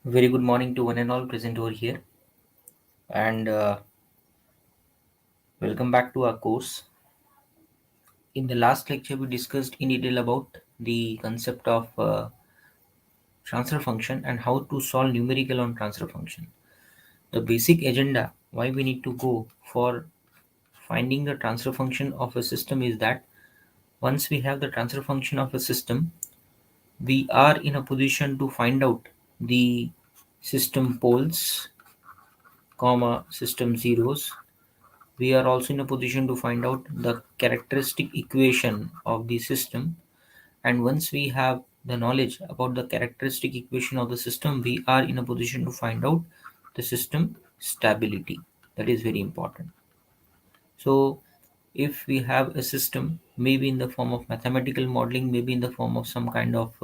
Very good morning to one and all present over here, and welcome back to our course. In the last lecture, we discussed in detail about the concept of transfer function and how to solve numerical on transfer function. The basic agenda why we need to go for finding the transfer function of a system is that once we have the transfer function of a system, we are in a position to find out the system poles, comma system zeros. We are also in a position to find out the characteristic equation of the system, and once we have the knowledge about the characteristic equation of the system, we are in a position to find out the system stability. That is very important. So if we have a system, maybe in the form of mathematical modeling, maybe in the form of some kind of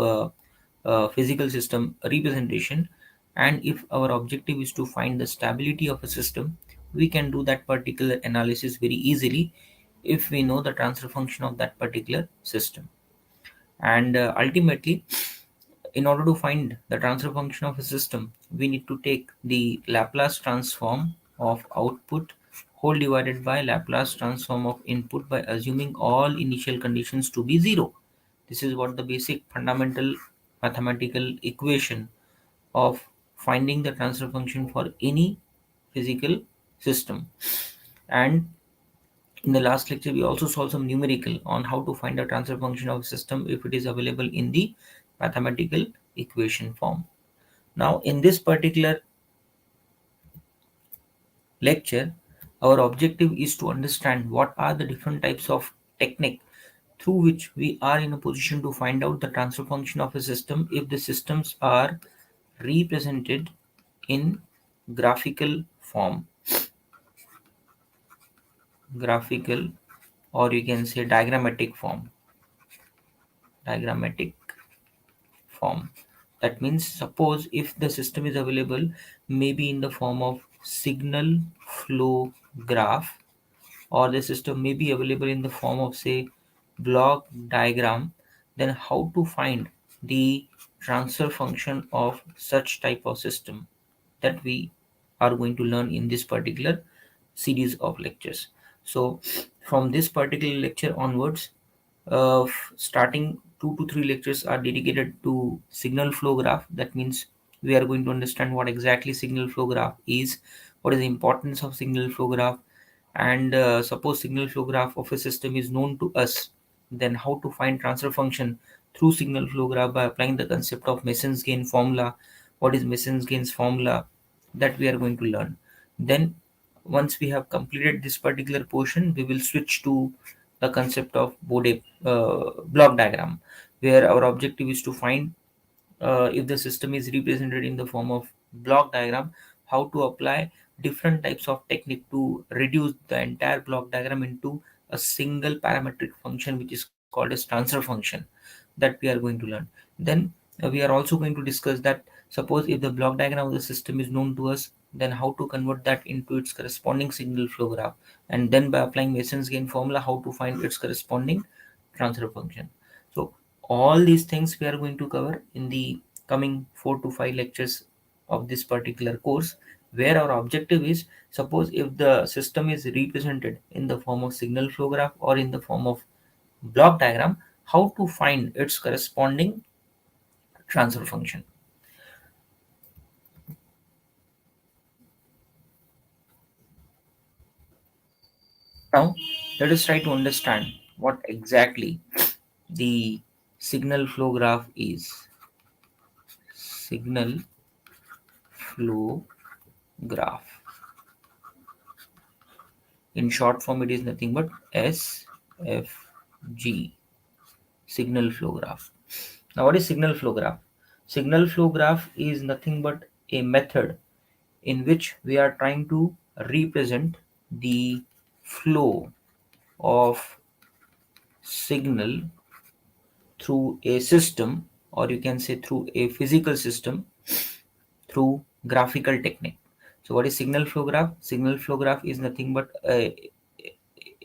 physical system representation, and if our objective is to find the stability of a system, we can do that particular analysis very easily if we know the transfer function of that particular system. And ultimately, in order to find the transfer function of a system, we need to take the Laplace transform of output whole divided by Laplace transform of input by assuming all initial conditions to be zero. This is what the basic fundamental mathematical equation of finding the transfer function for any physical system. And in the last lecture, we also saw some numerical on how to find a transfer function of a system if it is available in the mathematical equation form. Now, in this particular lecture, our objective is to understand what are the different types of technique through which we are in a position to find out the transfer function of a system if the systems are represented in graphical form, graphical, or you can say diagrammatic form. That means, suppose if the system is available maybe in the form of signal flow graph, or the system may be available in the form of say block diagram, then how to find the transfer function of such type of system, that we are going to learn in this particular series of lectures. So from this particular lecture onwards, starting 2 to 3 lectures are dedicated to signal flow graph. That means we are going to understand what exactly signal flow graph is, what is the importance of signal flow graph, and suppose signal flow graph of a system is known to us, then how to find transfer function through signal flow graph by applying the concept of Mason's gain formula. What is Mason's gains formula, that we are going to learn. Then once we have completed this particular portion, we will switch to the concept of Bode block diagram, where our objective is to find if the system is represented in the form of block diagram, how to apply different types of technique to reduce the entire block diagram into a single parametric function which is called as transfer function, that we are going to learn. Then we are also going to discuss that suppose if the block diagram of the system is known to us, then how to convert that into its corresponding signal flow graph, and then by applying Mason's gain formula, how to find its corresponding transfer function. So all these things we are going to cover in the coming 4 to 5 lectures of this particular course, where our objective is, suppose if the system is represented in the form of signal flow graph or in the form of block diagram, how to find its corresponding transfer function. Now let us try to understand what exactly the signal flow graph is. Signal flow graph, in short form, it is nothing but SFG, signal flow graph. Now, what is signal flow graph? Signal flow graph is nothing but a method in which we are trying to represent the flow of signal through a system, or you can say through a physical system, through graphical technique. So what is signal flow graph? Signal flow graph is nothing but a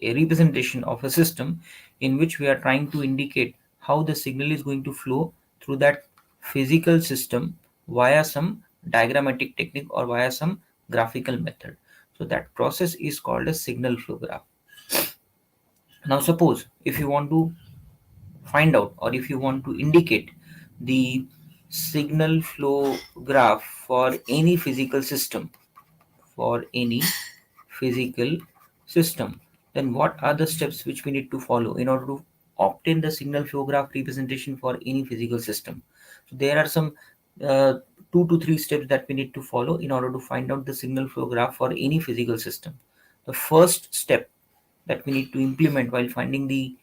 representation of a system in which we are trying to indicate how the signal is going to flow through that physical system via some diagrammatic technique or via some graphical method. So that process is called a signal flow graph. Now suppose if you want to find out or if you want to indicate the signal flow graph for any physical system, for any physical system, then what are the steps which we need to follow in order to obtain the signal flow graph representation for any physical system? So there are some uh, 2 to 3 steps that we need to follow in order to find out the signal flow graph for any physical system. The first step that we need to implement while finding the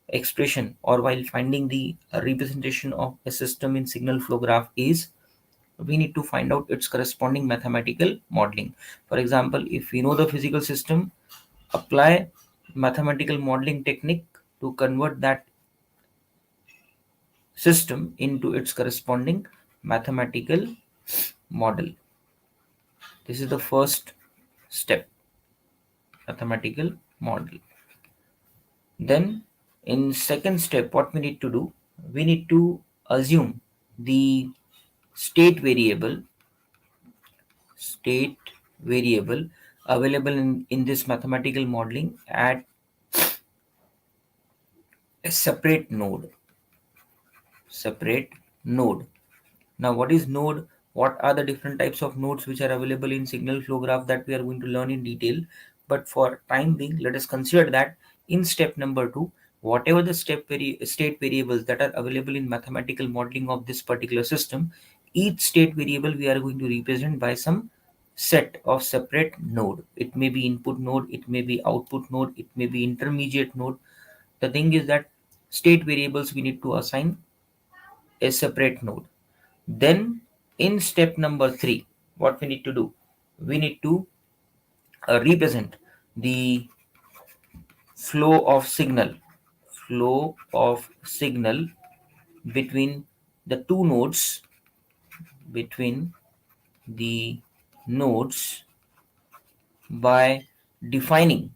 expression or while finding the representation of a system in signal flow graph is we need to find out its corresponding mathematical modeling. For example, if we know the physical system, apply mathematical modeling technique to convert that system into its corresponding mathematical model. This is the first step, mathematical model. Then in second step, what we need to do, we need to assume the state variable state variable available in this mathematical modeling at a separate node. Now what is node? What are the different types of nodes which are available in signal flow graph that we are going to learn in detail? But for time being, let us consider that in step number 2, whatever the state variables that are available in mathematical modeling of this particular system, each state variable we are going to represent by some set of separate node. It may be input node, it may be output node, it may be intermediate node. The thing is that state variables we need to assign a separate node. Then in step number 3, what we need to do? We need to represent the flow of signal, flow of signal between the two nodes, between the nodes by defining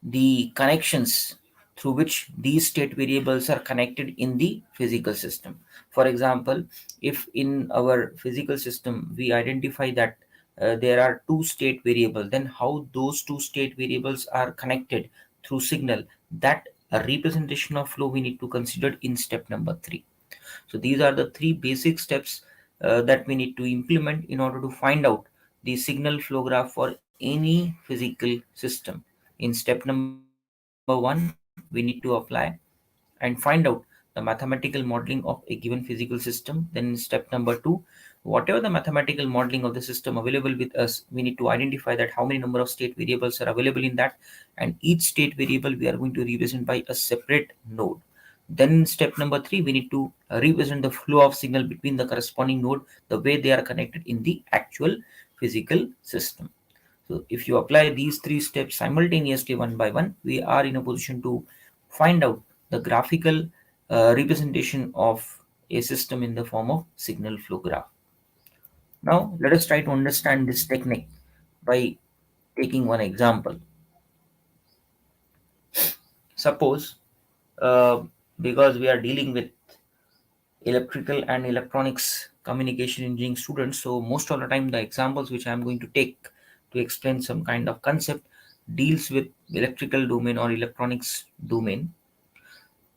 the connections through which these state variables are connected in the physical system. For example, if in our physical system we identify that there are two state variables, then how those two state variables are connected through signal, that a representation of flow we need to consider in step number 3. So these are the three basic steps that we need to implement in order to find out the signal flow graph for any physical system. In step number 1, we need to apply and find out the mathematical modeling of a given physical system. Then in step number 2, whatever the mathematical modeling of the system available with us, we need to identify that how many number of state variables are available in that, and each state variable we are going to represent by a separate node. Then in step number 3, we need to represent the flow of signal between the corresponding node, the way they are connected in the actual physical system. So if you apply these 3 steps simultaneously one by one, we are in a position to find out the graphical representation of a system in the form of signal flow graph. Now let us try to understand this technique by taking one example. Suppose because we are dealing with electrical and electronics communication engineering students, so most of the time the examples which I am going to take to explain some kind of concept deals with electrical domain or electronics domain.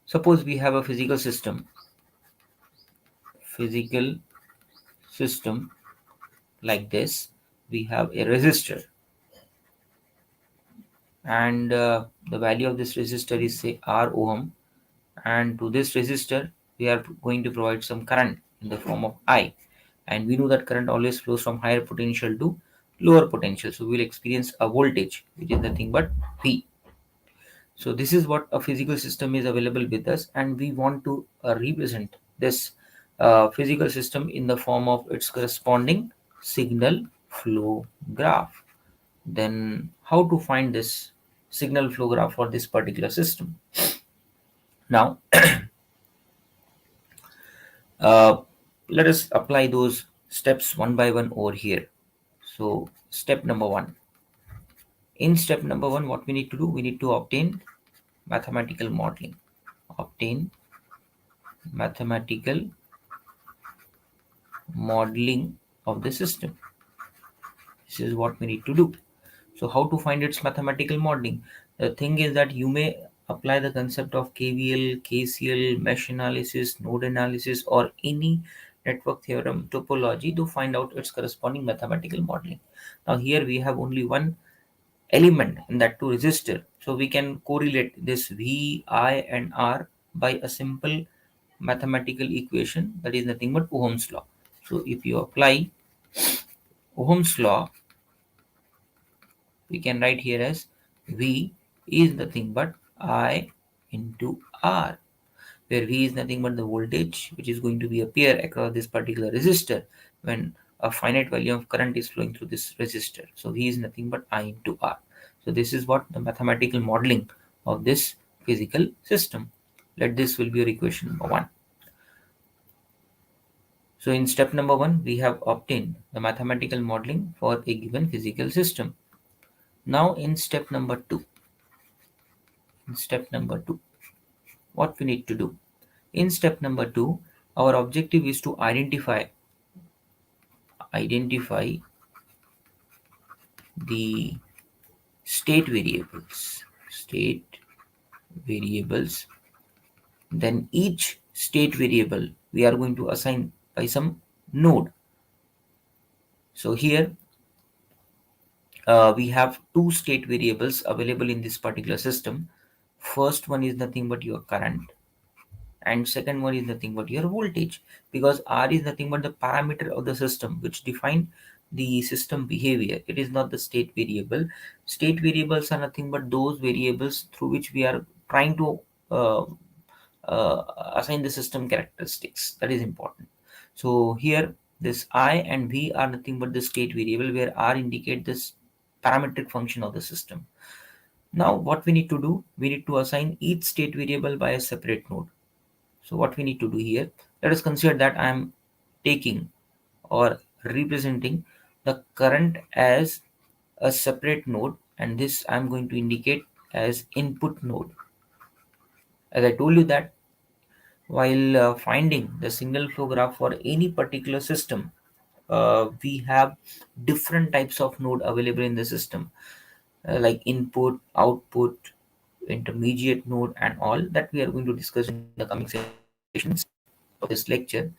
Suppose we have a physical system like this. We have a resistor, and the value of this resistor is say R ohm, and to this resistor we are going to provide some current in the form of I, and we know that current always flows from higher potential to lower potential, so we'll experience a voltage which is nothing but V. So this is what a physical system is available with us, and we want to represent this physical system in the form of its corresponding signal flow graph. Then how to find this signal flow graph for this particular system? Now uh, let us apply those steps one by one over here. So step number 1. In step number 1, what we need to do, we need to obtain mathematical modeling. Obtain mathematical modeling of the system. This is what we need to do. So how to find its mathematical modeling? The thing is that you may apply the concept of KVL, KCL, mesh analysis, node analysis, or any network theorem topology to find out its corresponding mathematical modeling. Now here we have only one element in that two resistor. So we can correlate this V, I and R by a simple mathematical equation that is nothing but Ohm's law. So if you apply Ohm's law, we can write here as V is nothing but I into R, where V is nothing but the voltage which is going to be appear across this particular resistor when a finite value of current is flowing through this resistor. So V is nothing but I into R. So this is what the mathematical modeling of this physical system. Let this will be your equation number 1. So in step number 1, we have obtained the mathematical modeling for a given physical system. Now in step number 2, what we need to do? In step number 2, our objective is to identify the state variables. Then each state variable we are going to assign by some node. So here we have two state variables available in this particular system. First one is nothing but your current, and second one is nothing but your voltage, because R is nothing but the parameter of the system which define the system behavior. It is not the state variable. State variables are nothing but those variables through which we are trying to uh, assign the system characteristics. That is important. So here this I and V are nothing but the state variable, where R indicate this parametric function of the system. Now what we need to do, we need to assign each state variable by a separate node. So what we need to do here, let us consider that I am taking or representing the current as a separate node, and this I am going to indicate as input node. As I told you that while finding the signal flow graph for any particular system, we have different types of node available in the system, like input, output, intermediate node, and all that we are going to discuss in the coming sessions of this lecture.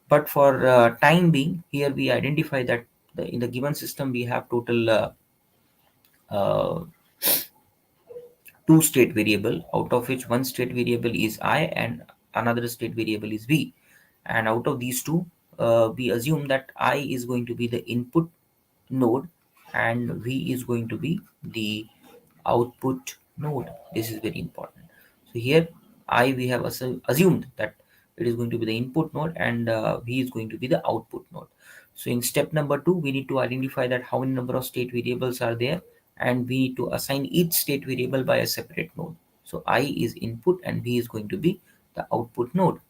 But for time being, here we identify that in the given system we have total uh, two state variable, out of which one state variable is I and another state variable is V. And out of these two, we assume that I is going to be the input node and V is going to be the output node. This is very important. So here I we have assumed that it is going to be the input node, and V is going to be the output node. So in step number 2, we need to identify that how many number of state variables are there, and we need to assign each state variable by a separate node. So I is input and V is going to be the output node.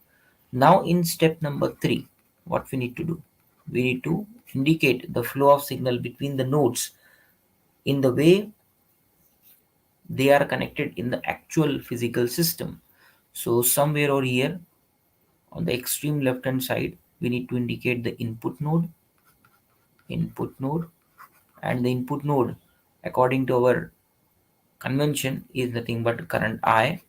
Now in step number 3, what we need to do? We need to indicate the flow of signal between the nodes in the way they are connected in the actual physical system. So somewhere over here on the extreme left hand side, we need to indicate the input node, and the input node according to our convention is nothing but current I.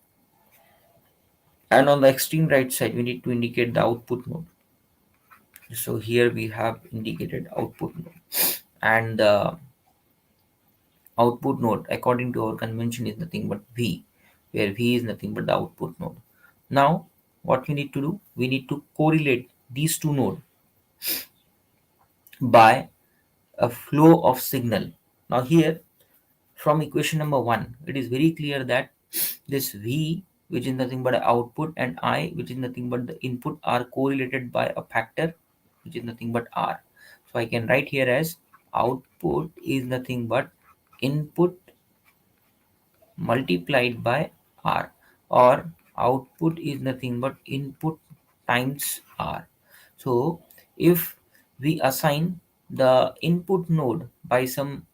And on the extreme right side, we need to indicate the output node. So here we have indicated output node, and the output node according to our convention is nothing but V, where V is nothing but the output node. Now what we need to do, we need to correlate these two nodes by a flow of signal. Now here from equation number 1, it is very clear that this V, which is nothing but output, and I, which is nothing but the input, are correlated by a factor which is nothing but R. So I can write here as output is nothing but input multiplied by R, or output is nothing but input times R. So if we assign the input node by some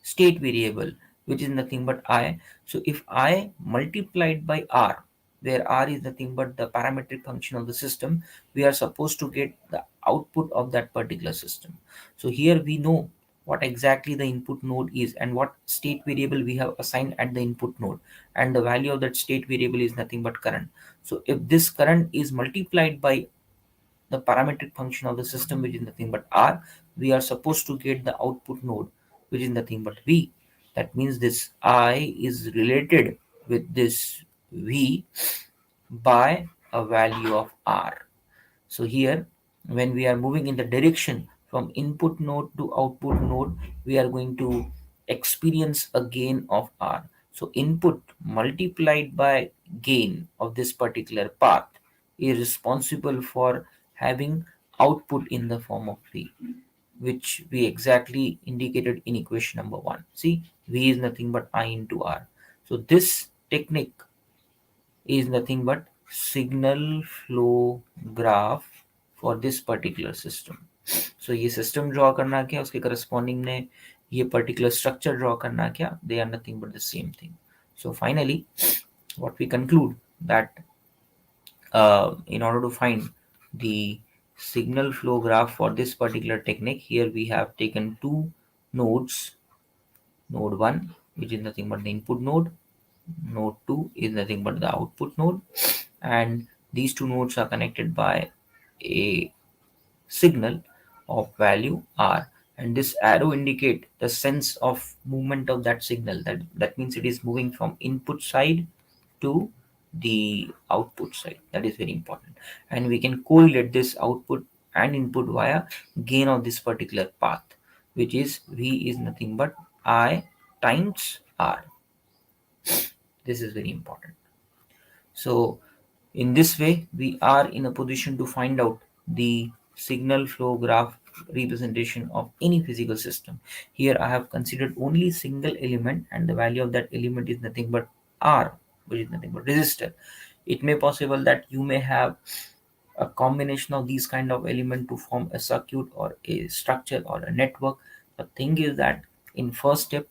state variable which is nothing but I, so if I multiplied by R, where R is nothing but the parametric function of the system, we are supposed to get the output of that particular system. So here we know what exactly the input node is and what state variable we have assigned at the input node, and the value of that state variable is nothing but current. So if this current is multiplied by the parametric function of the system, which is nothing but R, we are supposed to get the output node, which is nothing but V. That means this I is related with this V by a value of R. So here, when we are moving in the direction from input node to output node, we are going to experience a gain of R. So input multiplied by gain of this particular path is responsible for having output in the form of V, which we exactly indicated in equation number 1. See, V is nothing but I into R. So this technique is nothing but signal flow graph for this particular system. So ये system draw करना क्या, उसके corresponding ने ये particular structure draw करना क्या, they are nothing but the same thing. So finally, what we conclude that in order to find the signal flow graph for this particular technique, here we have taken two nodes, node 1 which is nothing but the input node, node 2 is nothing but the output node, and these two nodes are connected by a signal of value R, and this arrow indicate the sense of movement of that signal. That means it is moving from input side to the output side. That is very important, and we can correlate this output and input via gain of this particular path, which is V is nothing but I times R. This is very important. So in this way, we are in a position to find out the signal flow graph representation of any physical system. Here I have considered only single element, and the value of that element is nothing but R, which is nothing but resistor. It may possible that you may have a combination of these kind of element to form a circuit or a structure or a network. The thing is that in first step,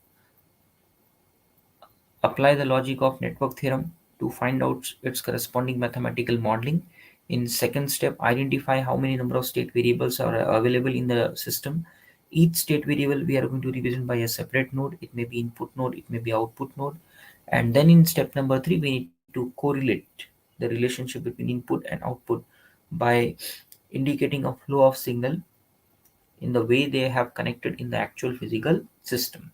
apply the logic of network theorem to find out its corresponding mathematical modeling. In second step, identify how many number of state variables are available in the system. Each state variable we are going to represent by a separate node. It may be input node, it may be output node. And then in step number 3, we need to correlate the relationship between input and output by indicating a flow of signal in the way they have connected in the actual physical system.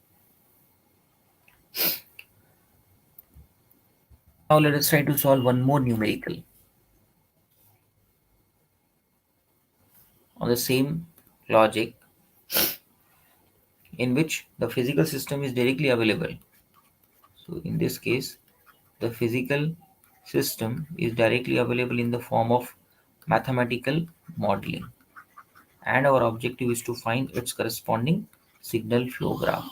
Now let us try to solve one more numerical on the same logic, in which the physical system is directly available. So in this case, the physical system is directly available in the form of mathematical modeling, and our objective is to find its corresponding signal flow graph.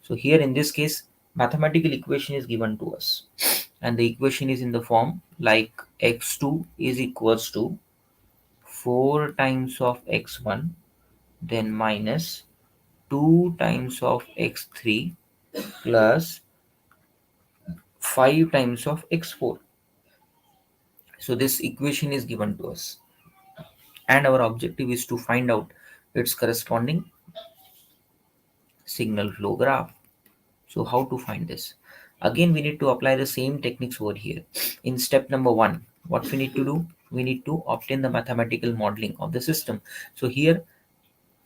So here in this case, mathematical equation is given to us, and the equation is in the form like x2 is equals to 4 times of x1, then minus 2 times of x3 plus 5 times of x4. So this equation is given to us, and our objective is to find out its corresponding signal flow graph. So how to find this? Again, we need to apply the same techniques over here. In step number 1, what we need to do? We need to obtain the mathematical modeling of the system. So here,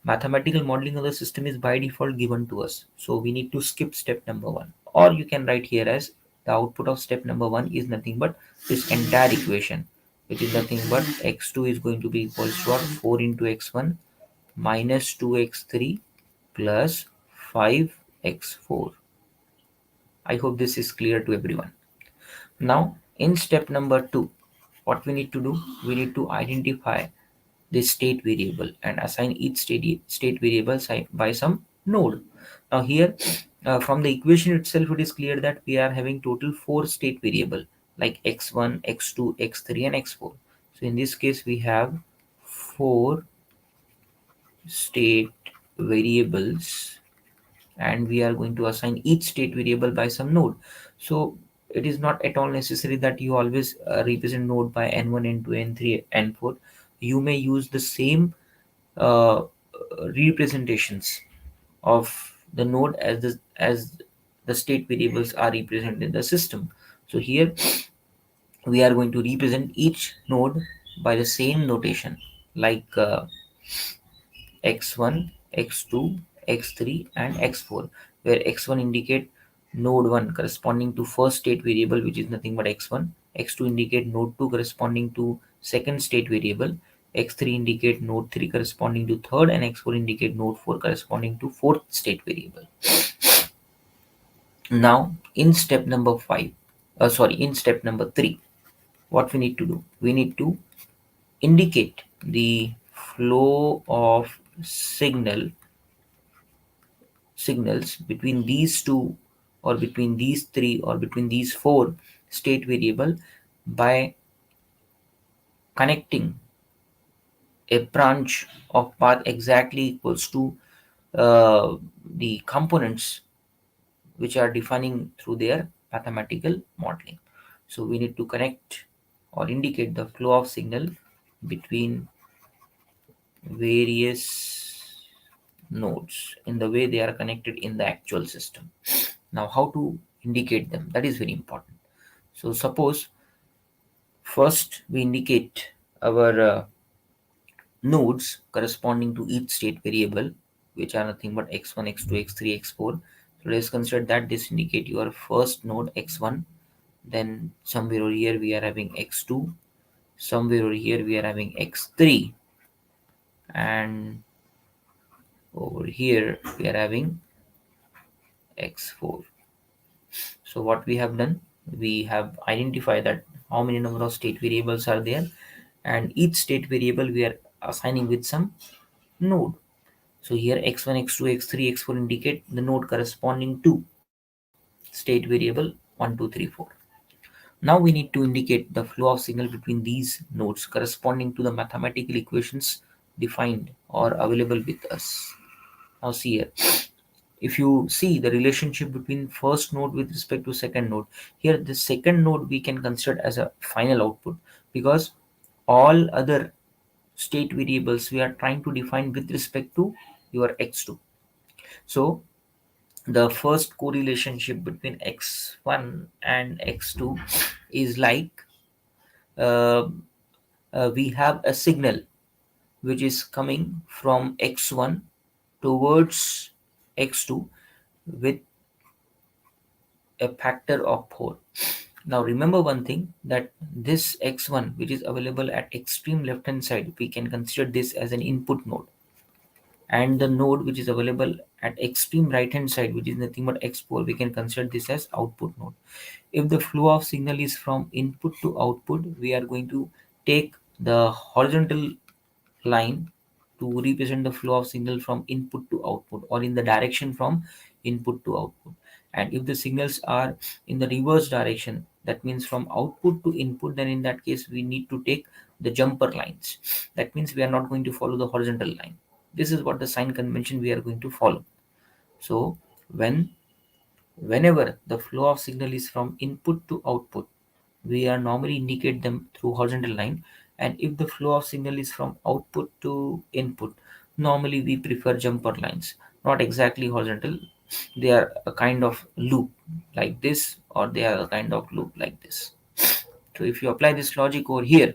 mathematical modeling of the system is by default given to us. So we need to skip step number 1. Or you can write here as the output of step number 1 is nothing but this entire equation, which is nothing but x2 is going to be equals to 4 into x1 minus 2x3 plus 5x4. I hope this is clear to everyone. Now, in step number 2, what we need to do? We need to identify the state variable and assign each state variable by some node. Now here, from the equation itself, it is clear that we are having total 4 state variable like x1, x2, x3 and x4. So in this case, we have 4 state variables, and we are going to assign each state variable by some node. So it is not at all necessary that you always represent node by n1, n2, n3, n4. You may use the same representations of the node as the state variables are represented in the system. So here we are going to represent each node by the same notation, like x1, x2, x3, and x4, where x1 indicate node 1 corresponding to first state variable, which is nothing but x1, x2 indicate node 2 corresponding to second state variable, x3 indicate node 3 corresponding to third, and x4 indicate node 4 corresponding to fourth state variable. Now, in step number 3, what we need to do? We need to indicate the flow of signals between these two, or between these three, or between these four state variable by connecting a branch of path exactly equals to the components which are defining through their mathematical modeling. So we need to connect or indicate the flow of signal between various nodes in the way they are connected in the actual system. Now, how to indicate them? That is very important. So suppose first we indicate our nodes corresponding to each state variable, which are nothing but x1, x2, x3, x4. So let's consider that this indicate your first node x1, then somewhere over here we are having x2, somewhere over here we are having x3, and over here we are having x4. So what we have done, we have identified that how many number of state variables are there, and each state variable we are assigning with some node. So here x1, x2, x3, x4 indicate the node corresponding to state variable 1, 2, 3, 4. Now we need to indicate the flow of signal between these nodes corresponding to the mathematical equations defined or available with us. Now see here, if you see the relationship between first node with respect to second node, here the second node we can consider as a final output, because all other state variables we are trying to define with respect to your x2. So the first correlationship between x1 and x2 is like, uh, we have a signal which is coming from x1 towards x2 with a factor of 4. Now remember one thing, that this x1 which is available at extreme left hand side, we can consider this as an input node, and the node which is available at extreme right hand side, which is nothing but x4, we can consider this as output node. If the flow of signal is from input to output, we are going to take the horizontal line to represent the flow of signal from input to output, or in the direction from input to output. And if the signals are in the reverse direction, that means from output to input, then in that case we need to take the jumper lines. That means we are not going to follow the horizontal line. This is what the sign convention we are going to follow. So whenever the flow of signal is from input to output, we are normally indicate them through horizontal line, and if the flow of signal is from output to input, normally we prefer jumper lines, not exactly horizontal. They are a kind of loop like this, or they are a kind of loop like this. So if you apply this logic over here,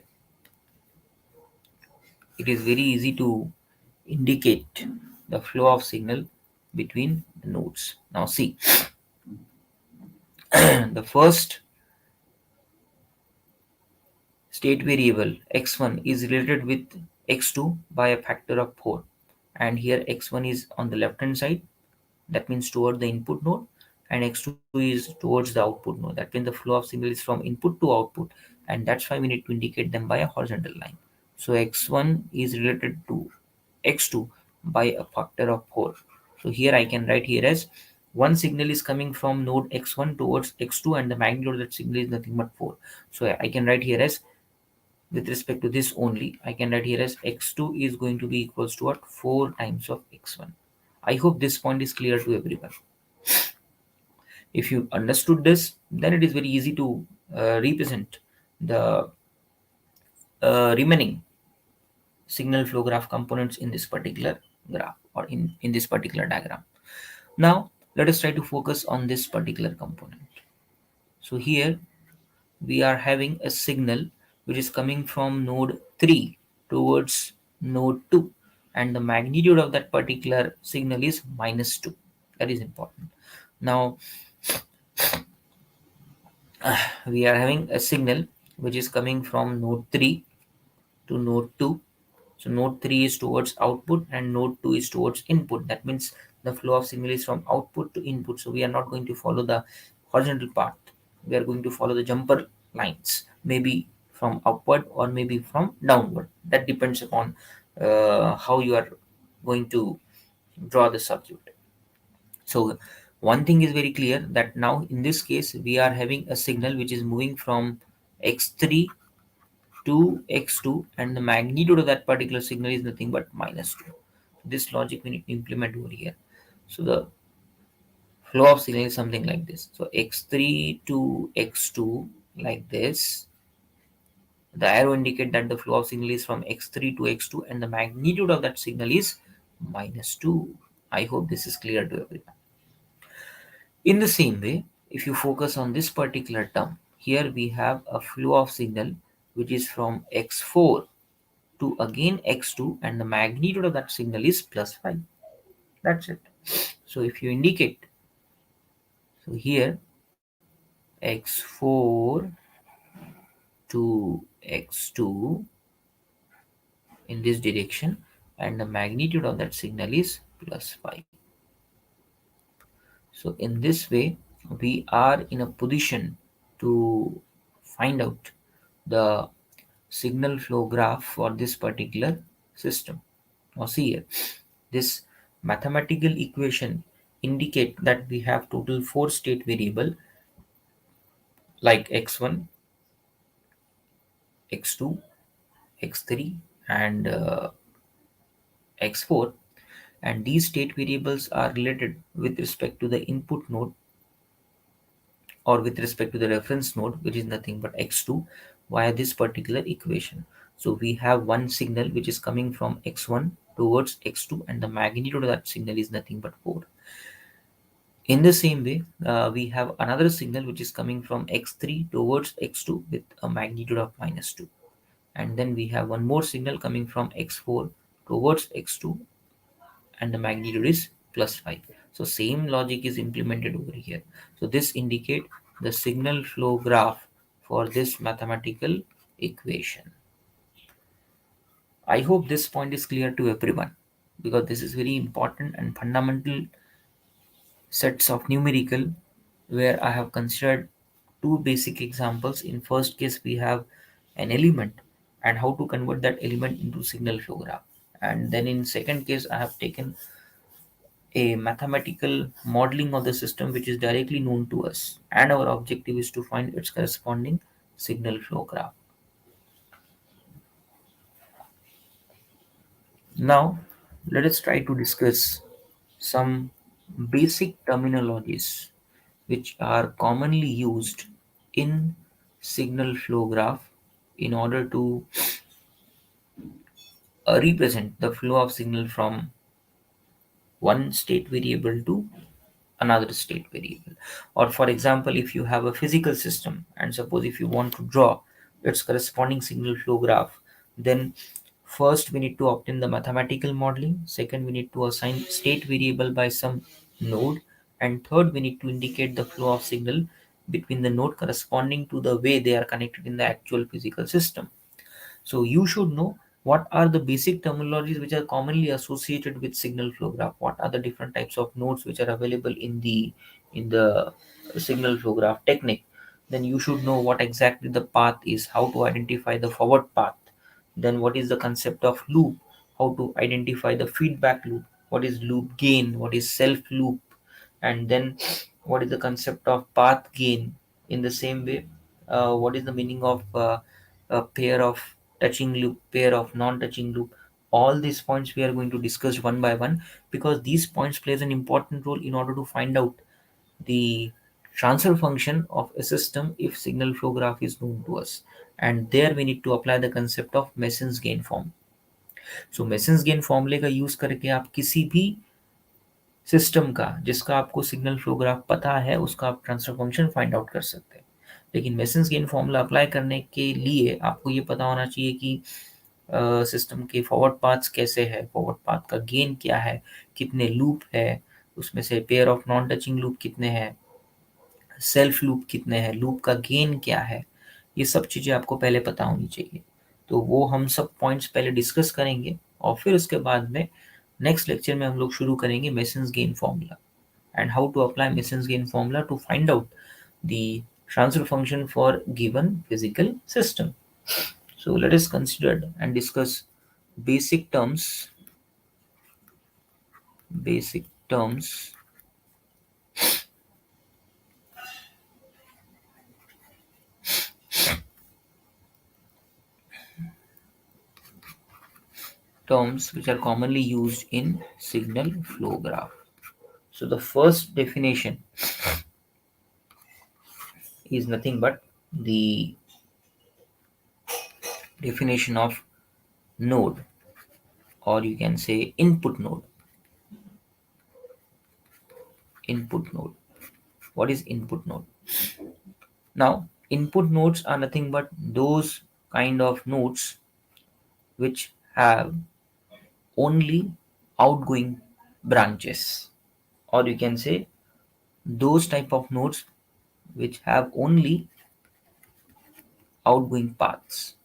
it is very easy to indicate the flow of signal between the nodes. Now see, the first state variable x1 is related with x2 by a factor of 4, and here x1 is on the left hand side, that means toward the input node, and x2 is towards the output node, that means the flow of signal is from input to output, and that's why we need to indicate them by a horizontal line. So x1 is related to x2 by a factor of 4. So here I can write here as one signal is coming from node x1 towards x2, and the magnitude of that signal is nothing but 4. So I can write here as, with respect to this only, I can write here as x2 is going to be equals to what? 4 times of x1. I hope this point is clear to everyone. If you understood this, then it is very easy to represent the remaining signal flow graph components in this particular graph, or in this particular diagram. Now let us try to focus on this particular component. So here we are having a signal which is coming from node 3 towards node 2, and the magnitude of that particular signal is -2. That is important. Now we are having a signal which is coming from node 3 to node 2. So node 3 is towards output and node 2 is towards input. That means the flow of signal is from output to input. So we are not going to follow the horizontal path. We are going to follow the jumper lines, maybe from upward or maybe from downward. That depends upon how you are going to draw the circuit. So one thing is very clear, that now in this case we are having a signal which is moving from x3 to x2, and the magnitude of that particular signal is nothing but -2. This logic we need to implement over here. So the flow of signal is something like this. So x3 to x2, like this. The arrow indicate that the flow of signal is from x3 to x2, and the magnitude of that signal is -2. I hope this is clear to everyone. In the same way, if you focus on this particular term, here we have a flow of signal which is from x4 to again x2, and the magnitude of that signal is +5. That's it. So if you indicate, so here x4 to x2 in this direction, and the magnitude of that signal is +5. So in this way, we are in a position to find out the signal flow graph for this particular system. Now see here, this mathematical equation indicate that we have total 4 state variable like x1, x2, x3, and x4, and these state variables are related with respect to the input node, or with respect to the reference node, which is nothing but x2, via this particular equation. So we have one signal which is coming from x1 towards x2, and the magnitude of that signal is nothing but 4. In the same way, we have another signal which is coming from x3 towards x2 with a magnitude of -2. And then we have one more signal coming from x4 towards x2, and the magnitude is +5. So same logic is implemented over here. So this indicate the signal flow graph for this mathematical equation. I hope this point is clear to everyone, because this is very important and fundamental sets of numerical, where I have considered two basic examples. In first case, we have an element and how to convert that element into signal flow graph. And then in second case, I have taken a mathematical modeling of the system which is directly known to us, and our objective is to find its corresponding signal flow graph. Now, let us try to discuss some basic terminologies which are commonly used in signal flow graph in order to represent the flow of signal from one state variable to another state variable. Or for example, if you have a physical system, and suppose if you want to draw its corresponding signal flow graph, then first we need to obtain the mathematical modeling, second we need to assign state variable by some node, and third we need to indicate the flow of signal between the node corresponding to the way they are connected in the actual physical system. So you should know what are the basic terminologies which are commonly associated with signal flow graph. What are the different types of nodes which are available in the signal flow graph technique. Then you should know what exactly the path is, how to identify the forward path. Then what is the concept of loop, how to identify the feedback loop, what is loop gain, what is self loop, and then what is the concept of path gain. In the same way, what is the meaning of a pair of touching loop, pair of non-touching loop. All these points we are going to discuss one by one, because these points plays an important role in order to find out the transfer function of a system if signal flow graph is known to us. And there we need to apply the concept of Mason's gain form. So Mason's gain formula का use करके आप किसी भी system का जिसका आपको signal flow graph पता है उसका आप ट्रांसफर फंक्शन फाइंड आउट कर सकते हैं। लेकिन मेसन्स गेन फॉर्मूला अप्लाई करने के लिए आपको ये पता होना चाहिए कि सिस्टम के फॉरवर्ड पाथ्स कैसे है, फॉरवर्ड पाथ का गेन क्या है, कितने लूप है, उसमें से pair of non touching loop कितने हैं, सेल्फ लूप कितने हैं, लूप का गेन क्या है, ये सब चीज़ें आपको पहले पता होनी चाहिए। तो वो हम सब पॉइंट्स पहले डिस्कस करेंगे और फिर उसके बाद में नेक्स्ट लेक्चर में हम लोग शुरू करेंगे masons gain formula and how to apply Mason's gain formula to find out the transfer function for given physical system. So let us consider and discuss basic terms basic terms terms which are commonly used in signal flow graph. So the first definition is nothing but the definition of node, or you can say input node. Input node. What is input node? Now, input nodes are nothing but those kind of nodes which have only outgoing branches, or you can say those type of nodes which have only outgoing paths.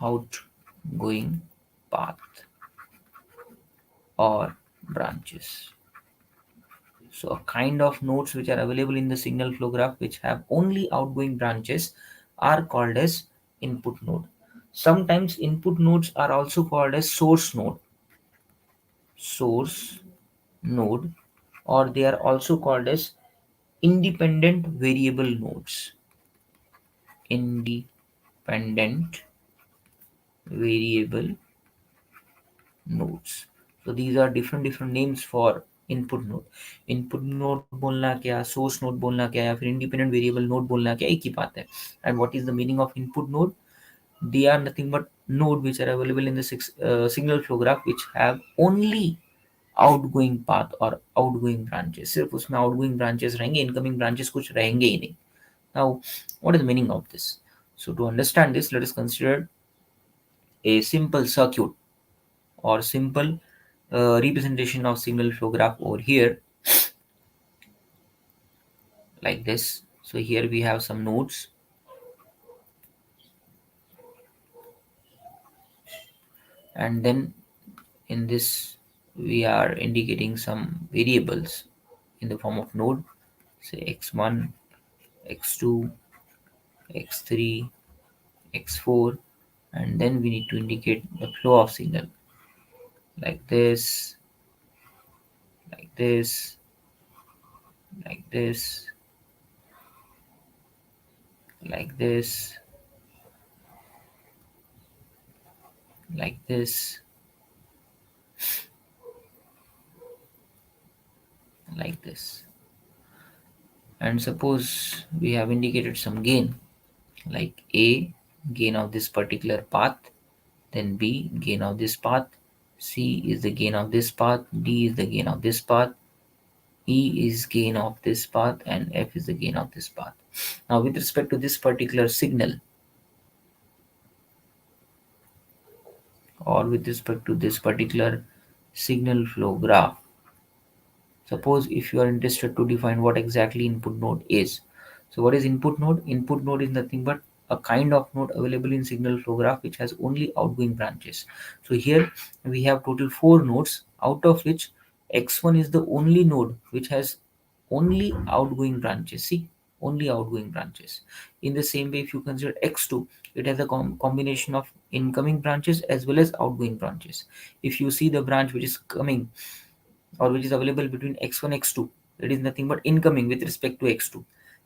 Outgoing path or branches. So a kind of nodes which are available in the signal flow graph which have only outgoing branches are called as input node. Sometimes input nodes are also called as source node, or they are also called as independent variable nodes. Independent variable nodes. So these are different names for input node. Input node बोलना क्या, source node बोलना क्या, या फिर independent variable node बोलना क्या, एक ही बात है। And what is the meaning of input node? They are nothing but node which are available in the signal flow graph which have only outgoing path or outgoing branches. सिर्फ उसमें outgoing branches रहेंगे, incoming branches कुछ रहेंगे ही नहीं। Now, what is the meaning of this? So to understand this, let us consider a simple circuit or simple representation of signal flow graph over here, like this. So here we have some nodes, and then in this we are indicating some variables in the form of node, say x1, x2, x3, x4, and then we need to indicate the flow of signal, like this, like this, like this, like this, like this, like this. And suppose we have indicated some gain, like A, gain of this particular path, then B, gain of this path, C is the gain of this path, D is the gain of this path, E is gain of this path, and F is the gain of this path. Now with respect to this particular signal, or with respect to this particular signal flow graph, suppose if you are interested to define what exactly input node is. So what is input node? Input node is nothing but a kind of node available in signal flow graph which has only outgoing branches. So here we have total 4 nodes, out of which x1 is the only node which has only outgoing branches. See, only outgoing branches. In the same way, if you consider x2, it has a combination of incoming branches as well as outgoing branches. If you see the branch which is coming or which is available between x1 x2, it is nothing but incoming with respect to x2.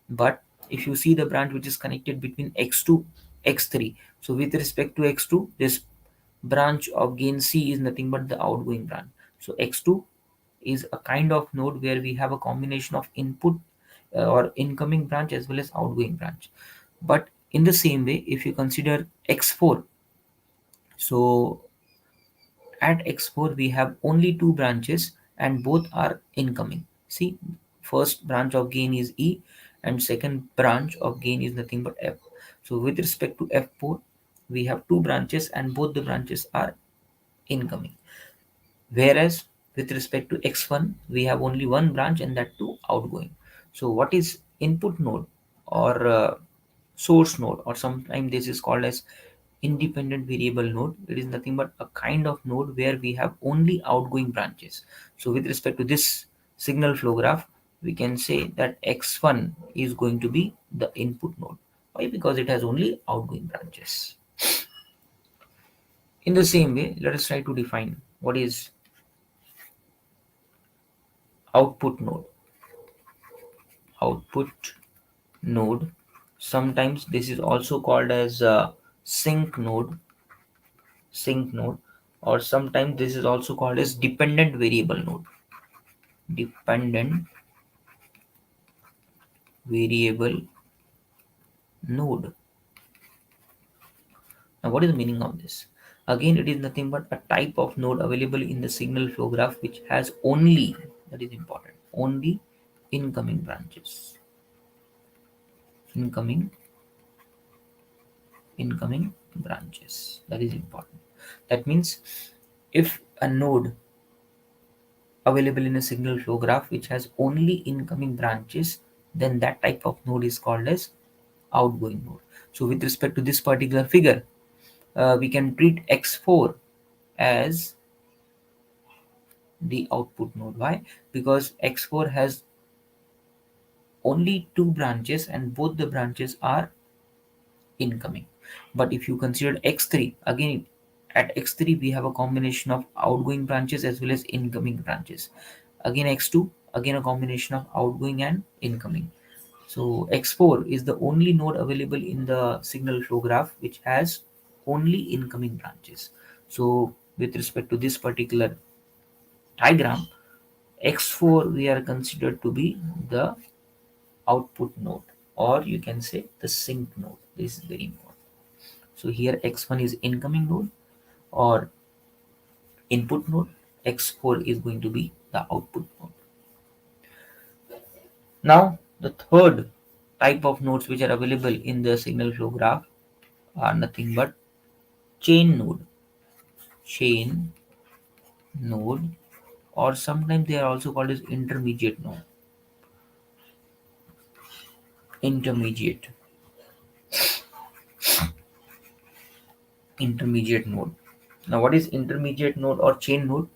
But if you see the branch which is connected between x2 x3, so with respect to x2, this branch of gain c is nothing but the outgoing branch. So x2 is a kind of node where we have a combination of or incoming branch as well as outgoing branch. But in the same way, if you consider x4, so at x4 we have only two branches and both are incoming. See, first branch of gain is E and second branch of gain is nothing but F. So with respect to f4, we have two branches and both the branches are incoming. Whereas with respect to x1, we have only one branch and that too outgoing. So what is input node or source node, or sometimes this is called as independent variable node? It is nothing but a kind of node where we have only outgoing branches. So with respect to this signal flow graph, we can say that x1 is going to be the input node. Why? Because it has only outgoing branches. In the same way, let us try to define what is output node. Output node, sometimes this is also called as sync node, sync node, or sometimes this is also called as dependent variable node, dependent variable node. Now what is the meaning of this? Again, it is nothing but a type of node available in the signal flow graph which has only, that is important, only incoming branches, incoming branches. That is important. That means if a node available in a signal flow graph which has only incoming branches, then that type of node is called as outgoing node. So with respect to this particular figure, we can treat x4 as the output node. Why? Because x4 has only two branches and both the branches are incoming. But if you consider x3, again at x3 we have a combination of outgoing branches as well as incoming branches. Again x2, again a combination of outgoing and incoming. So x4 is the only node available in the signal flow graph which has only incoming branches. So with respect to this particular diagram, x4 we are considered to be the output node, or you can say the sync node. This is very important. So here x1 is incoming node or input node, x4 is going to be the output node. Now the third type of nodes which are available in the signal flow graph are nothing but chain node, chain node, or sometimes they are also called as intermediate node, intermediate, intermediate node. Now what is intermediate node or chain node?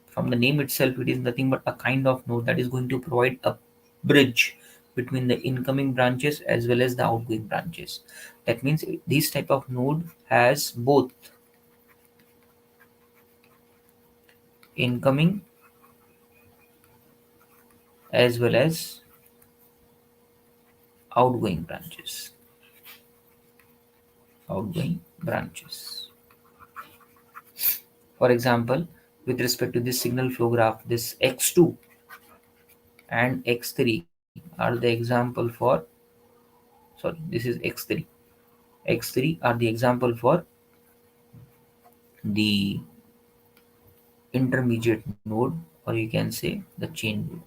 From the name itself, it is nothing but a kind of node that is going to provide a bridge between the incoming branches as well as the outgoing branches. That means this type of node has both incoming as well as outgoing branches. Outgoing branches. For example, with respect to this signal flow graph, this x2 and x3 are the example for, sorry, this is x3. X3 are the example for the intermediate node, or you can say the chain node.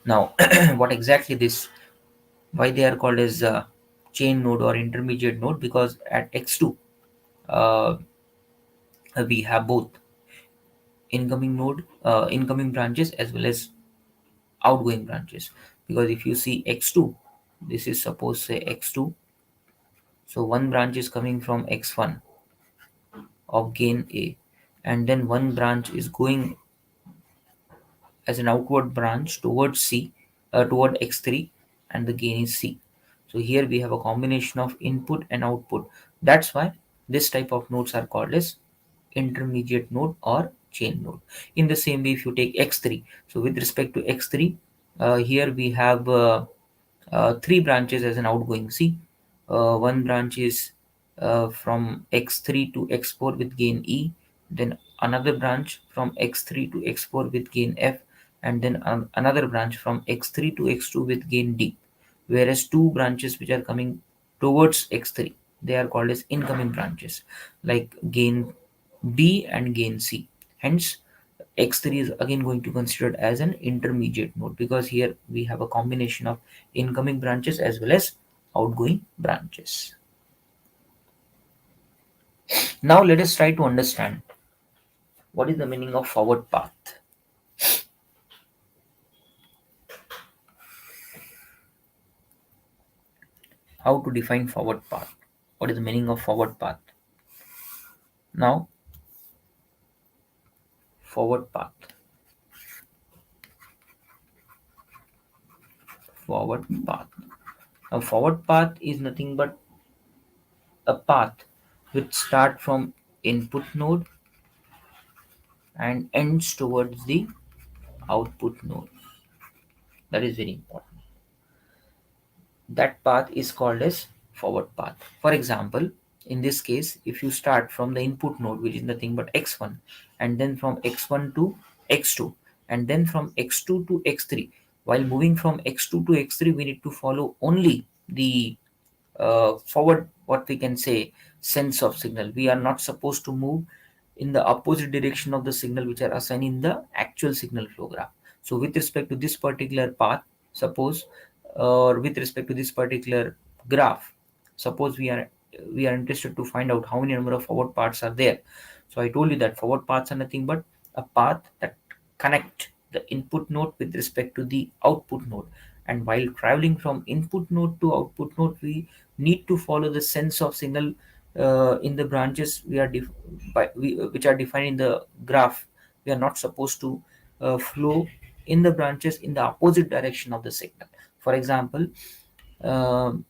Now, what exactly this? Why they are called as chain node or intermediate node? Because at x2, uh, we have both incoming branches as well as outgoing branches. Because if you see x2, this is suppose say x2, so one branch is coming from x1 of gain A, and then one branch is going as an outward branch towards C, toward X3, and the gain is C. So here we have a combination of input and output. That's why this type of nodes are called as intermediate node or chain node. In the same way, if you take X3, so with respect to X3, here we have three branches as an outgoing. See, one branch is from x3 to x4 with gain E, then another branch from x3 to x4 with gain F, and then another branch from x3 to x2 with gain D. whereas two branches which are coming towards x3, they are called as incoming branches, like gain B and gain C. Hence, x3 is again going to considered as an intermediate node, because here we have a combination of incoming branches as well as outgoing branches. Now let us try to understand what is the meaning of forward path. How to define forward path? What is the meaning of forward path? Now, forward path. Forward path. A forward path is nothing but a path which start from input node and ends towards the output node. That is very important. That path is called as forward path. For example, in this case, if you start from the input node, which is nothing but x1, and then from x1 to x2, and then from x2 to x3, while moving from x2 to x3, we need to follow only the forward, what we can say, sense of signal. We are not supposed to move in the opposite direction of the signal which are assigned in the actual signal flow graph. So with respect to this particular path, suppose, or with respect to this particular graph, suppose we are interested to find out how many number of forward paths are there. So I told you that forward paths are nothing but a path that connect the input node with respect to the output node, and while traveling from input node to output node, we need to follow the sense of signal in the branches which are defined in the graph. We are not supposed to flow in the branches in the opposite direction of the signal. For example, um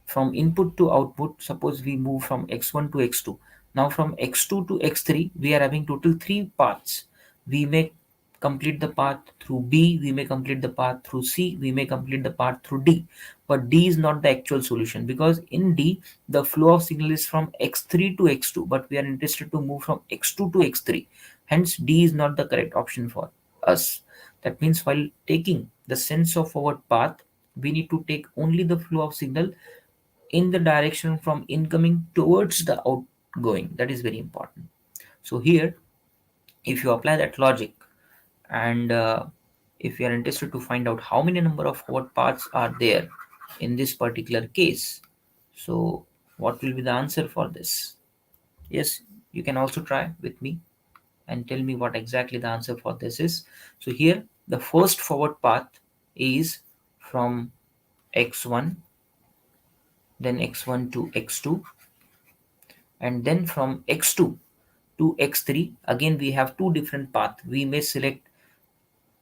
from input to output, suppose we move from x1 to x2. Now from x2 to x3, we are having total three paths. We may complete the path through B, we may complete the path through C, we may complete the path through D. But D is not the actual solution, because in D the flow of signal is from x3 to x2, but we are interested to move from x2 to x3. Hence D is not the correct option for us. That means while taking the sense of forward path, we need to take only the flow of signal in the direction from incoming towards the outgoing. That is very important. So here, if you apply that logic, and if you are interested to find out how many number of forward paths are there in this particular case, so what will be the answer for this? Yes, you can also try with me and tell me what exactly the answer for this is. So here, the first forward path is from x1, then x1 to x2, and then from x2 to x3, again we have two different paths. We may select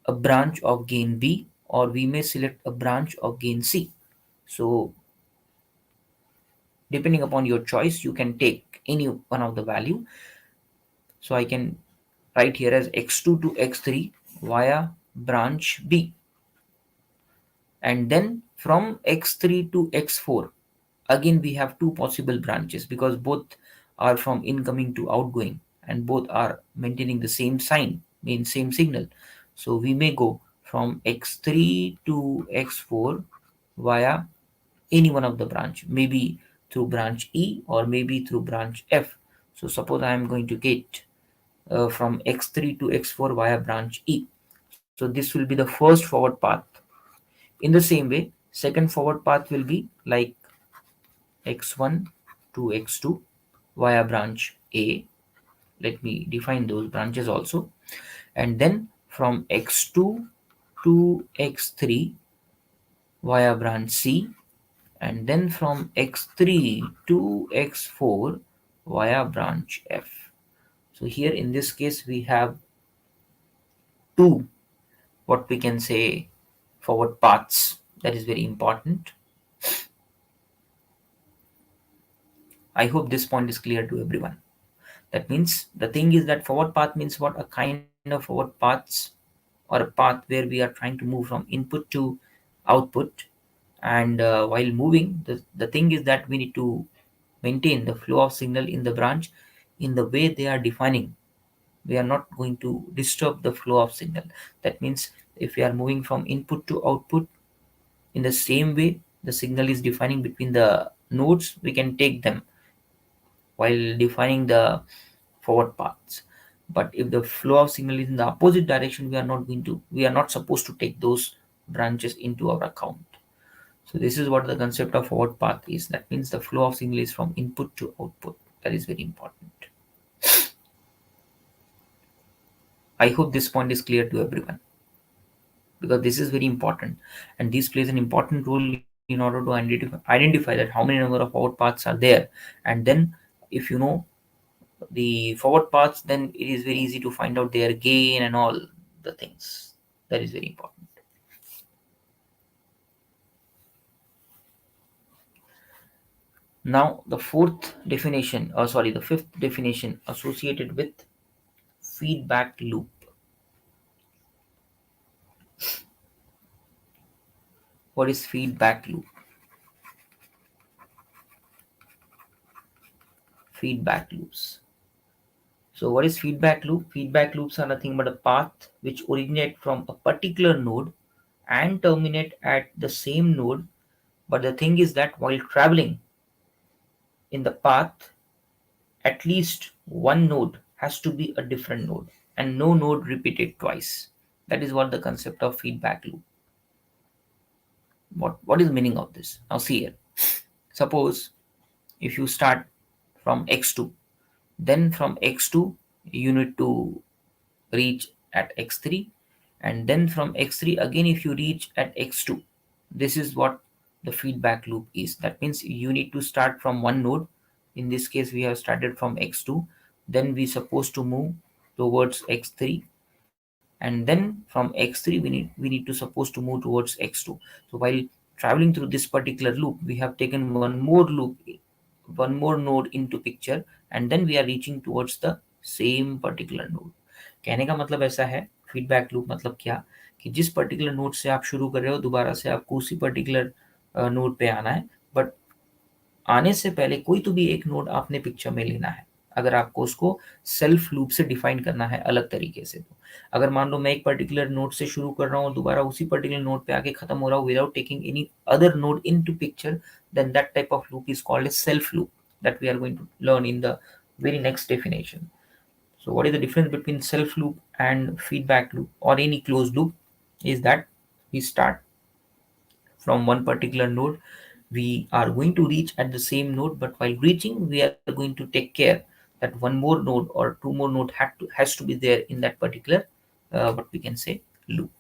a branch of gain B, or we may select a branch of gain C. So depending upon your choice, you can take any one of the value. So I can write here as x2 to x3 via branch B, and then from x3 to x4, again we have two possible branches, because both are from incoming to outgoing, and both are maintaining the same sign, means same signal. So we may go from x3 to x4 via any one of the branch, maybe through branch E or maybe through branch F. So suppose I am going to get from x3 to x4 via branch E. So this will be the first forward path. In the same way, second forward path will be like x1 to x2 via branch A. Let me define those branches also. And then from x2 to x3 via branch C, and then from x3 to x4 via branch F. So here in this case we have two, what we can say, forward paths. That is very important. I hope this point is clear to everyone. That means the thing is that forward path means what? A kind of forward paths, or a path where we are trying to move from input to output. And while moving, the thing is that we need to maintain the flow of signal in the branch in the way they are defining. We are not going to disturb the flow of signal. That means if we are moving from input to output, In the same way, the signal is defining between the nodes, we can take them while defining the forward paths. But if the flow of signal is in the opposite direction, we are not supposed to take those branches into our account. So this is what the concept of forward path is. That means the flow of signal is from input to output. That is very important. I hope this point is clear to everyone, because this is very important, and this plays an important role in order to identify that how many number of forward paths are there. And then if you know the forward paths, then it is very easy to find out their gain and all the things. That is very important. Now the fifth definition associated with feedback loop. What is feedback loop? Feedback loops. So what is feedback loop? Feedback loops are nothing but a path which originate from a particular node and terminate at the same node. But the thing is that while traveling in the path, at least one node has to be a different node and no node repeated twice. That is what the concept of feedback loop. What is the meaning of this? Now see here. Suppose if you start from x2, then from x2 you need to reach at x3, and then from x3 again if you reach at x2. This is what the feedback loop is. That means you need to start from one node. In this case we have started from x2, then we supposed to move towards x3, and then from x3 we need to supposed to move towards x2. So while traveling through this particular loop, we have taken one more node into picture, and then we are reaching towards the same particular node. कहने का मतलब ऐसा है, feedback loop मतलब क्या, कि जिस particular node से आप शुरू कर रहे हो दोबारा से आपको उसी पर्टिकुलर नोड पे आना है, बट आने से पहले कोई तो भी एक नोड आपने पिक्चर में लेना है, अगर आपको उसको सेल्फ लूप से डिफाइन करना है अलग तरीके से। तो अगर मान लो मैं एक पर्टिकुलर नोड से शुरू कर रहा हूँ, दोबारा उसी पर्टिकुलर नोड पे आके खत्म हो रहा हूँ without taking any other node into picture, then that type of loop is called a self loop, that we are going to learn in the very next definition. So what is the difference between self loop and feedback loop or any closed loop? Is that we start from one particular node, we are going to reach at the same node, but while reaching we are going to take care that one more node or two more node has to be there in that particular what we can say loop.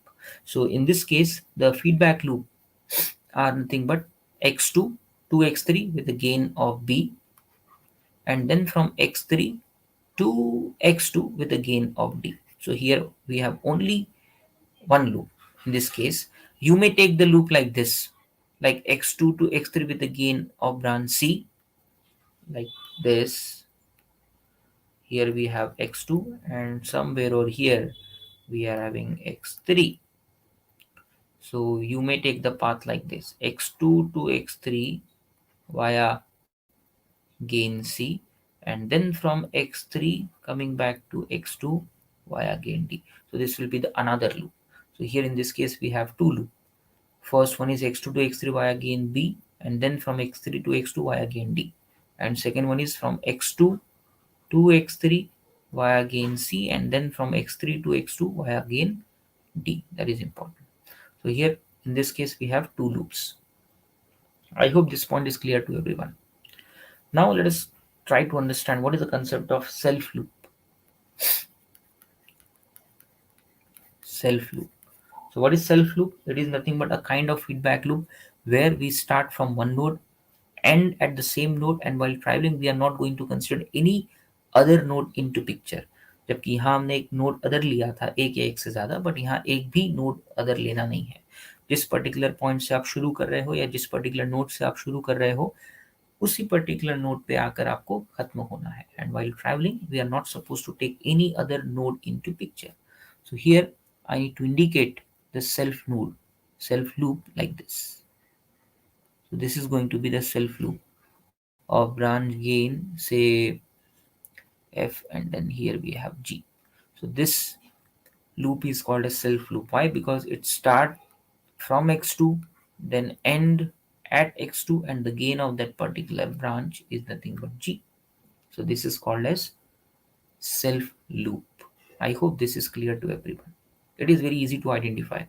So in this case the feedback loop are nothing but x2 to x3 with a gain of b, and then from x3 to x2 with a gain of d. So here we have only one loop. In this case you may take the loop like this, like x2 to x3 with a gain of branch c, like this. Here we have x2, and somewhere over here we are having x3. So you may take the path like this, x2 to x3 via gain C, and then from x3 coming back to x2 via gain D. So this will be the another loop. So here in this case we have two loops. First one is x2 to x3 via gain B, and then from x3 to x2 via gain D. And second one is from x2 to x3 via gain C, and then from x3 to x2 via gain D. That is important. So here in this case we have two loops. I hope this point is clear to everyone. Now let us try to understand what is the concept of self loop. Self loop. So what is self loop? It is nothing but a kind of feedback loop where we start from one node, end at the same node, and while traveling we are not going to consider any other node into picture. जबकि यहाँ हमने एक node other लिया था, एक या एक से ज्यादा, बट यहाँ एक भी नोड अदर लेना नहीं है। जिस पर्टिकुलर पॉइंट से आप शुरू कर रहे हो या जिस पर्टिकुलर नोड से आप शुरू कर रहे हो उसी पर्टिकुलर नोड पे आकर आपको खत्म होना है। And while travelling we are not suppose to take any other node into picture. So here I need to indicate the self loop like this. So this is going to be the self loop of branch gain, say f, and then here we have g. So this loop is called a self loop. Why? Because it starts from x2 then end at x2, and the gain of that particular branch is nothing but g. So this is called as self loop. I hope this is clear to everyone. It is very easy to identify.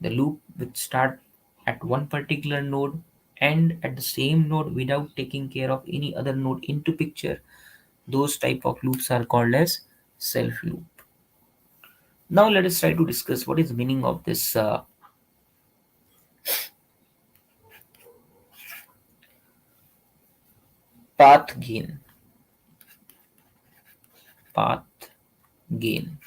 The loop which start at one particular node, end at the same node without taking care of any other node into picture, those type of loops are called as self loop. Now let us try to discuss what is the meaning of this path gain. Path gain.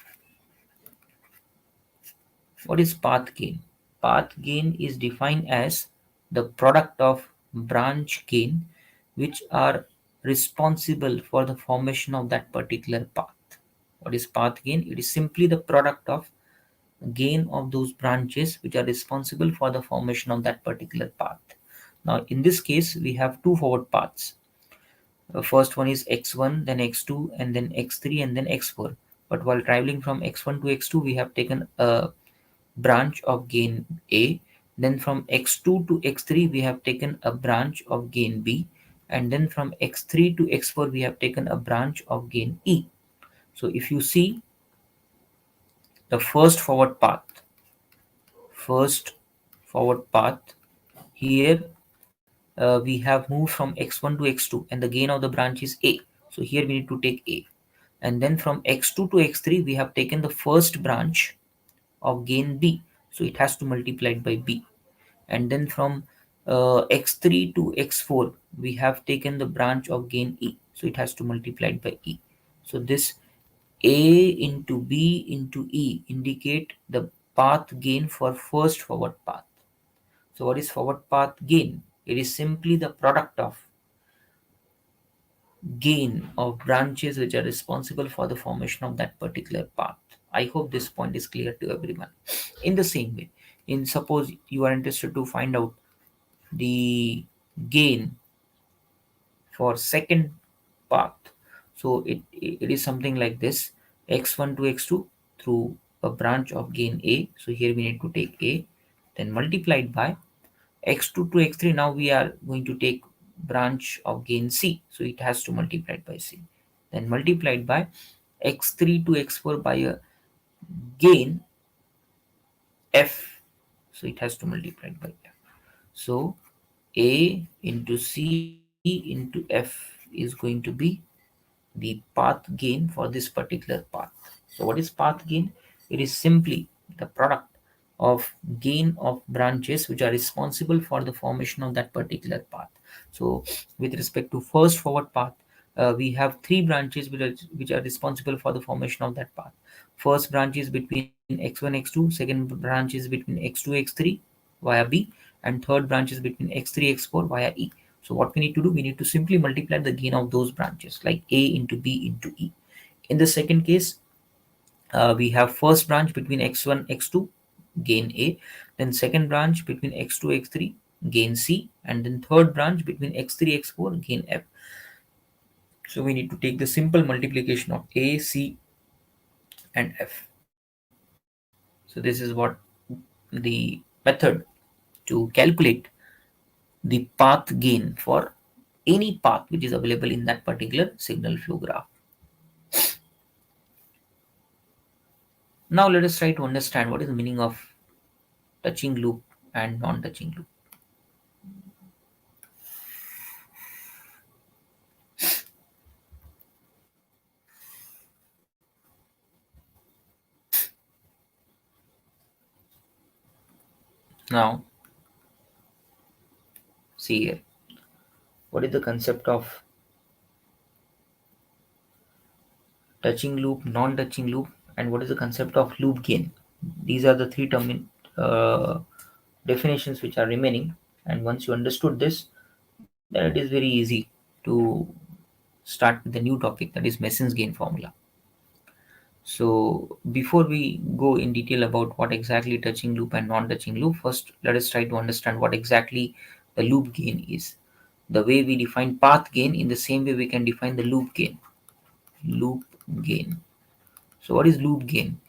What is path gain? Path gain is defined as the product of branch gain which are responsible for the formation of that particular path. What is path gain? It is simply the product of gain of those branches which are responsible for the formation of that particular path. Now, in this case, we have two forward paths. The first one is x1, then x2, and then x3, and then x4. But while traveling from x1 to x2, we have taken a branch of gain A. Then from x2 to x3, we have taken a branch of gain B. And then from x3 to x4, we have taken a branch of gain E. So if you see the first forward path here, we have moved from x1 to x2, and the gain of the branch is A. So here we need to take A. And then from x2 to x3, we have taken the first branch of gain B. So it has to multiply it by B. And then from x3 to x4, we have taken the branch of gain E. So it has to multiply it by E. So this A into B into E indicate the path gain for first forward path. So what is forward path gain? It is simply the product of gain of branches which are responsible for the formation of that particular path. I hope this point is clear to everyone. In the same way, in suppose you are interested to find out the gain for second path. So it is something like this: x1 to x2 through a branch of gain A. So here we need to take A, then multiplied by x2 to x3. Now we are going to take branch of gain C. So it has to multiply by C. Then multiplied by x3 to x4 by a gain F. So it has to multiply by F. So A into C into F is going to be the path gain for this particular path. So what is path gain? It is simply the product of gain of branches which are responsible for the formation of that particular path. So with respect to first forward path, we have three branches which are responsible for the formation of that path. First branch is between x1 x2, second branch is between x2 x3 via B, and third branch is between x3 x4 via E. So what we need to do, we need to simply multiply the gain of those branches, like A into B into E. In the second case, we have first branch between x1 x2 gain A, then second branch between x2 x3 gain C, and then third branch between x3 x4 gain F. So we need to take the simple multiplication of A, C, and F. So this is what the method to calculate the path gain for any path which is available in that particular signal flow graph. Now let us try to understand what is the meaning of touching loop and non-touching loop. Now see here, what is the concept of touching loop, non-touching loop, and what is the concept of loop gain? These are the three uh, definitions which are remaining, and once you understood this, then it is very easy to start with the new topic, that is Mason's gain formula. So before we go in detail about what exactly touching loop and non-touching loop, first let us try to understand what exactly the loop gain is. The way we define path gain, in the same way we can define the loop gain. Loop gain. So what is loop gain?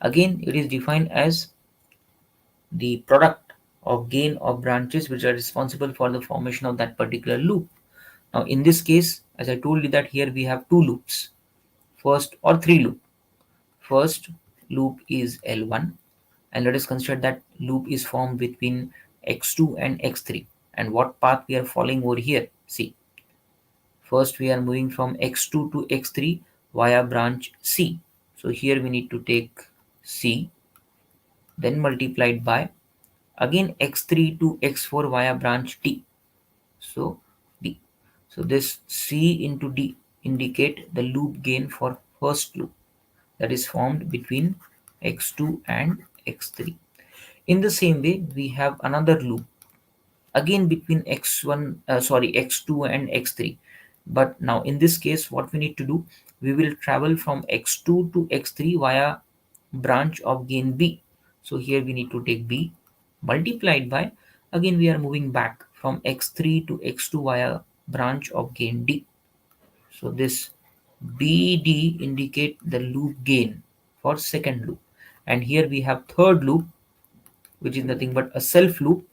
Again, it is defined as the product of gain of branches which are responsible for the formation of that particular loop. Now in this case, as I told you that here we have two loops, first or three loop. First loop is L1, and let us consider that loop is formed between x2 and x3. And what path we are following over here? See, first we are moving from x2 to x3 via branch C. So here we need to take C, then multiplied by again x3 to x4 via branch D. So D. So this C into D indicate the loop gain for first loop that is formed between x2 and x3. In the same way, we have another loop again between x2 and x3. But now in this case, what we need to do, we will travel from x2 to x3 via branch of gain B. So here we need to take B multiplied by, again we are moving back from x3 to x2 via branch of gain D. So this BD indicate the loop gain for second loop. And here we have third loop, which is nothing but a self loop,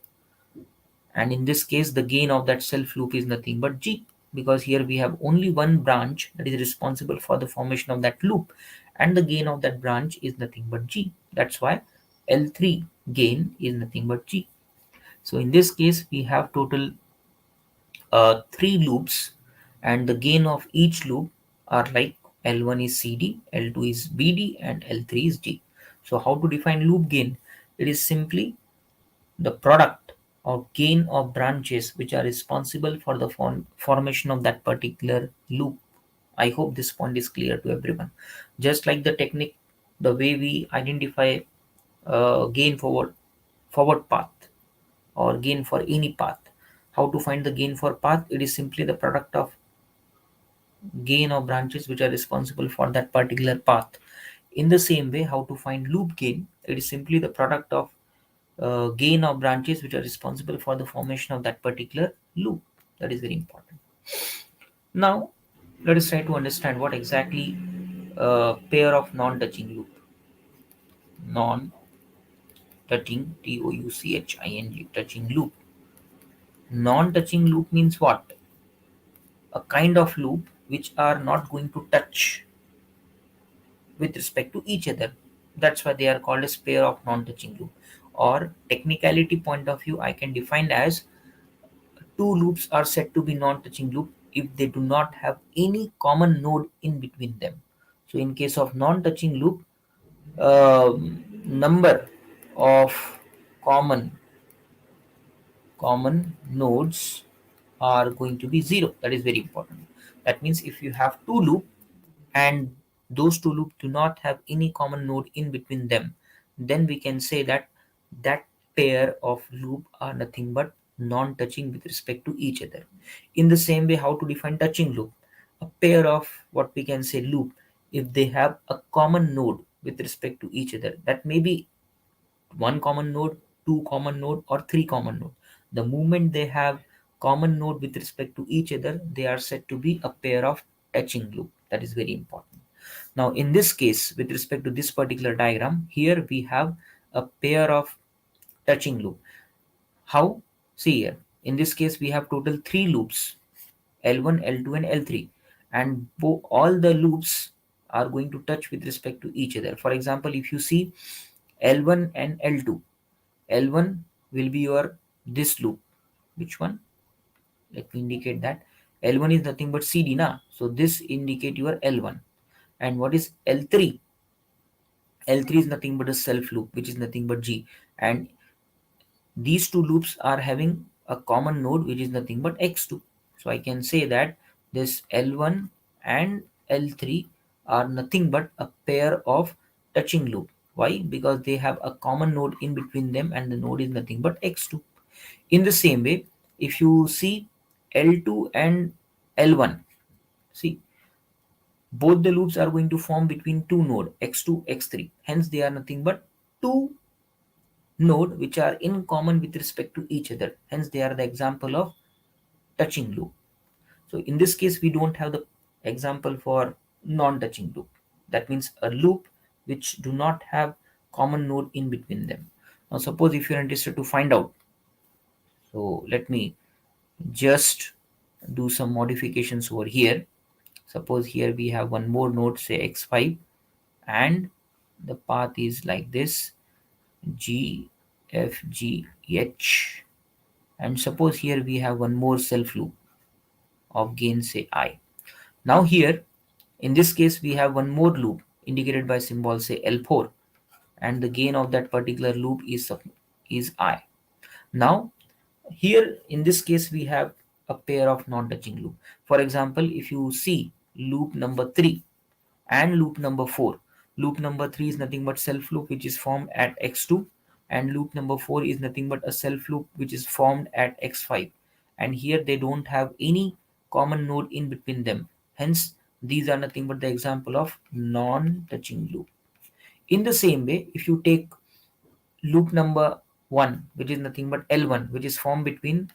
and in this case the gain of that self loop is nothing but G, because here we have only one branch that is responsible for the formation of that loop, and the gain of that branch is nothing but G. That's why L3 gain is nothing but G. So in this case we have total three loops, and the gain of each loop are like L1 is CD, L2 is BD, and L3 is G. So how to define loop gain? It is simply the product or gain of branches which are responsible for the formation of that particular loop. I hope this point is clear to everyone. Just like the technique, the way we identify gain forward path or gain for any path. How to find the gain for path? It is simply the product of gain of branches which are responsible for that particular path. In the same way, how to find loop gain? It is simply the product of gain of branches which are responsible for the formation of that particular loop. That is very important. Now, let us try to understand what exactly a pair of non-touching loop. Non-touching, Touching, touching loop. Non-touching loop means what? A kind of loop which are not going to touch with respect to each other. That's why they are called as pair of non-touching loop. Or technicality point of view, I can define as two loops are said to be non-touching loop if they do not have any common node in between them. So in case of non-touching loop, number of common common nodes are going to be zero. That is very important. That means if you have two loop and those two loops do not have any common node in between them, then we can say that that pair of loop are nothing but non-touching with respect to each other. In the same way, how to define touching loop? A pair of what we can say loop, if they have a common node with respect to each other, that may be one common node, two common node, or three common node. The moment they have common node with respect to each other, they are said to be a pair of touching loop. That is very important. Now, in this case, with respect to this particular diagram, here we have a pair of touching loop. How? See here. In this case, we have total three loops, L1, L2, and L3. And all the loops are going to touch with respect to each other. For example, if you see L1 and L2, L1 will be your this loop. Which one? Let me indicate that. L1 is nothing but CD, na? So this indicate your L1. And what is L3? L3 is nothing but a self loop, which is nothing but G. And these two loops are having a common node, which is nothing but X2. So I can say that this L1 and L3 are nothing but a pair of touching loop. Why? Because they have a common node in between them, and the node is nothing but X2. In the same way, if you see L2 and L1, see, both the loops are going to form between two node x2 x3, hence they are nothing but two node which are in common with respect to each other, hence they are the example of touching loop. So in this case we don't have the example for non-touching loop. That means a loop which do not have common node in between them. Now suppose if you're interested to find out, so let me just do some modifications over here. Suppose here we have one more node, say x5, and the path is like this, g f g h, and suppose here we have one more self loop of gain, say I. Now here in this case we have one more loop indicated by symbol, say L4, and the gain of that particular loop is I. Now here in this case we have a pair of non-touching loop. For example, if you see loop number 3 and loop number 4, loop number 3 is nothing but self loop which is formed at x2, and loop number 4 is nothing but a self loop which is formed at x5, and here they don't have any common node in between them. Hence these are nothing but the example of non-touching loop. In the same way, if you take loop number 1 which is nothing but L1 which is formed between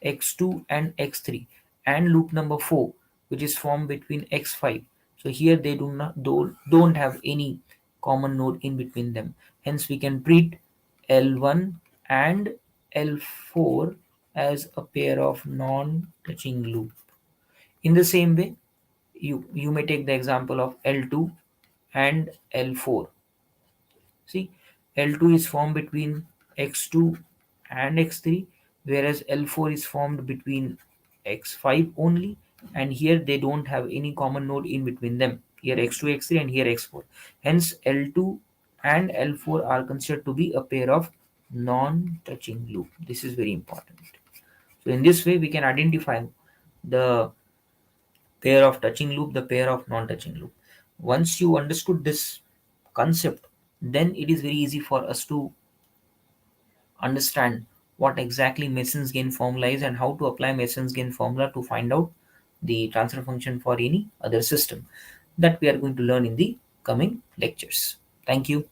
x2 and x3, and loop number 4 which is formed between x5, so here they don't have any common node in between them. Hence we can treat L1 and L4 as a pair of non-touching loop. In the same way, you may take the example of L2 and L4. See, L2 is formed between x2 and x3, whereas L4 is formed between x5 only, and here they don't have any common node in between them. Here x2, x3, and here x4. Hence, L2 and L4 are considered to be a pair of non-touching loop. This is very important. So, in this way, we can identify the pair of touching loop, the pair of non-touching loop. Once you understood this concept, then it is very easy for us to understand what exactly Mason's gain formula is and how to apply Mason's gain formula to find out the transfer function for any other system that we are going to learn in the coming lectures. Thank you.